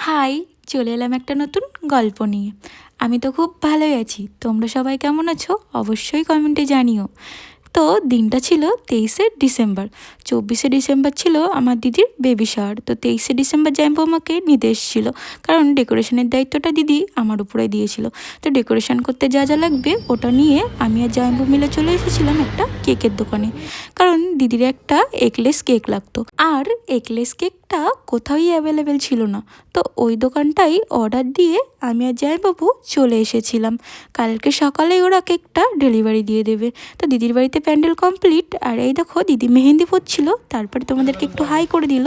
High, চলে এলাম একটা নতুন গল্প নিয়ে। আমি তো খুব ভালোই আছি, তোমরা সবাই কেমন আছো অবশ্যই কমেন্টে জানিও। তো দিনটা ছিল 23শে ডিসেম্বর। 24শে ডিসেম্বর ছিল আমার দিদির বেবি শাওয়ার। তো 23শে ডিসেম্বর জাম্পু আমাকে নিতে এসেছিলো, কারণ ডেকোরেশনের দায়িত্বটা দিদি আমার উপরে দিয়েছিল। তো ডেকোরেশন করতে যা যা লাগবে ওটা নিয়ে আমি আর জাম্পু মিলে চলে এসেছিলাম একটা কেকের দোকানে, কারণ দিদির একটা এগলেস কেক লাগতো। আর এগলেস কেকটা কোথাওই অ্যাভেলেবেল ছিল না, তো ওই দোকানটাই অর্ডার দিয়ে আমি আর জামাইবাবু চলে এসেছিলাম। কালকে সকালেই ওরা কেকটা ডেলিভারি দিয়ে দেবে। তো দিদির বাড়িতে প্যান্ডেল কমপ্লিট, আর এই দেখো দিদি মেহেন্দি পড়ছিল, তারপরে তোমাদেরকে একটু হাই করে দিল।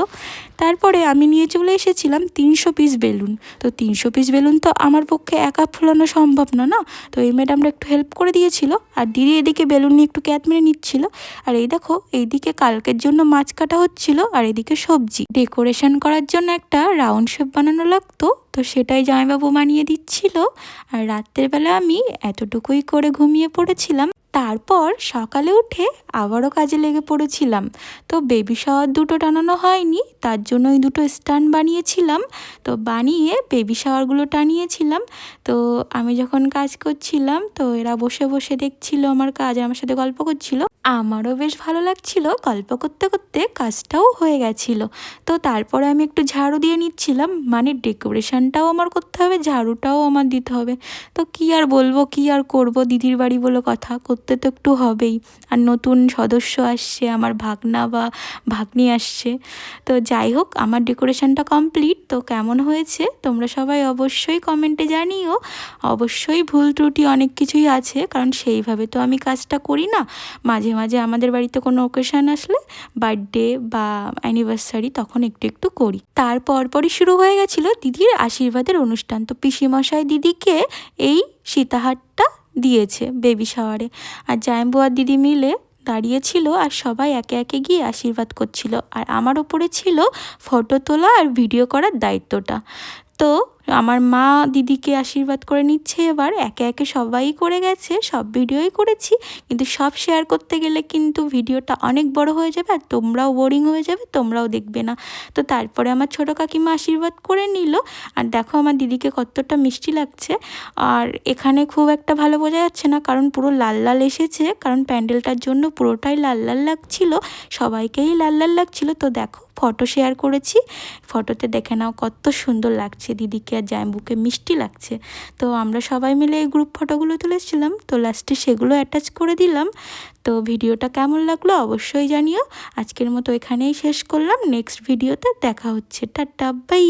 তারপরে আমি নিয়ে চলে এসেছিলাম 300 পিস বেলুন। তো 300 পিস বেলুন তো আমার পক্ষে একা ফোলানো সম্ভব না, না? তো এই ম্যাডামরা একটু হেল্প করে দিয়েছিল, আর দিদি এদিকে বেলুন নিয়ে একটু ক্যাত মেরে নিচ্ছিল। আর এই দেখো এইদিকে কালকের জন্য মাছ কাটা হচ্ছিল, আর এদিকে সবজি ডেকোরেশন করার জন্য একটা রাউন্ড শেপ বানানো লাগতো, তো সেটাই জামাইবাবু বানিয়ে দিচ্ছিল। আর রাত্রের বেলা আমি এতটুকুই করে ঘুমিয়ে পড়েছিলাম। তারপর সকালে উঠে আবারও কাজে লেগে পড়েছিলাম। তো বেবি শাওয়ার দুটো টানানো হয়নি, তার জন্য ওই দুটো স্ট্যান্ড বানিয়েছিলাম। তো বানিয়ে বেবি শাওয়ারগুলো টানিয়েছিলাম। তো আমি যখন কাজ করছিলাম, তো এরা বসে বসে দেখছিল আমার কাজ, আমার সাথে গল্প করছিল। আমারও বেশ ভালো লাগছিল, গল্প করতে করতে কাজটাও হয়ে গেছিলো। তো তারপরে আমি একটু ঝাড়ু দিয়ে নিচ্ছিলাম, মানে ডেকোরেশনটাও আমার করতে হবে, ঝাড়ুটাও আমার দিতে হবে। তো কী আর বলবো, কী আর করব, দিদির বাড়ি বলে কথা, করতে তো একটু হবেই। আর নতুন সদস্য আসছে, আমার ভাগনা বা ভাগ্নি আসছে। তো যাই হোক, আমার ডেকোরেশনটা কমপ্লিট। তো কেমন হয়েছে তোমরা সবাই অবশ্যই কমেন্টে জানিও। অবশ্যই ভুল ত্রুটি অনেক কিছুই আছে, কারণ সেইভাবে তো আমি কাজটা করি না। মাঝে মাঝে আমাদের বাড়িতে কোনো ওকেশান আসলে, বার্থডে বা অ্যানিভার্সারি, তখন একটু একটু করি। তারপর পরই শুরু হয়ে গেছিলো দিদির আশীর্বাদের অনুষ্ঠান। তো পিসিমশাই দিদিকে এই সীতাহারটা দিয়েছে বেবি শাওয়ারে, আর জামাইবু আর দিদি মিলে দাঁড়িয়েছিল, আর সবাই একে একে গিয়ে আশীর্বাদ করছিল। আর আমার ওপরে ছিল ফটো তোলা আর ভিডিও করার দায়িত্বটা। তো আমার মা দিদিকে আশীর্বাদ করে নিচ্ছে, এবার একে একে সবাই করে গেছে, সব ভিডিওই করেছি, কিন্তু সব শেয়ার করতে গেলে কিন্তু ভিডিওটা অনেক বড় হয়ে যাবে, আর তোমরাও বোরিং হয়ে যাবে, তোমরাও দেখবে না। তো তারপরে আমার ছোটো কাকিমা আশীর্বাদ করে নিল। আর দেখো আমার দিদিকে কতটা মিষ্টি লাগছে। আর এখানে খুব একটা ভালো বোঝা যাচ্ছে না, কারণ পুরো লাল লাল এসেছে, কারণ প্যান্ডেলটার জন্য পুরোটাই লাল লাল লাগছিল, সবাইকেই লাল লাল লাগছিল। তো দেখো ফটো শেয়ার করেছি, ফটোতে দেখে নাও কত সুন্দর লাগছে, দিদিকে আর জামাইবুকে মিষ্টি লাগছে। তো আমরা সবাই মিলে এই গ্রুপ ফটোগুলো তুলেছিলাম, তো লাস্টে সেগুলো অ্যাটাচ করে দিলাম। তো ভিডিওটা কেমন লাগলো অবশ্যই জানিও। আজকের মতো এখানেই শেষ করলাম, নেক্সট ভিডিওতে দেখা হচ্ছে, টাটা বাই।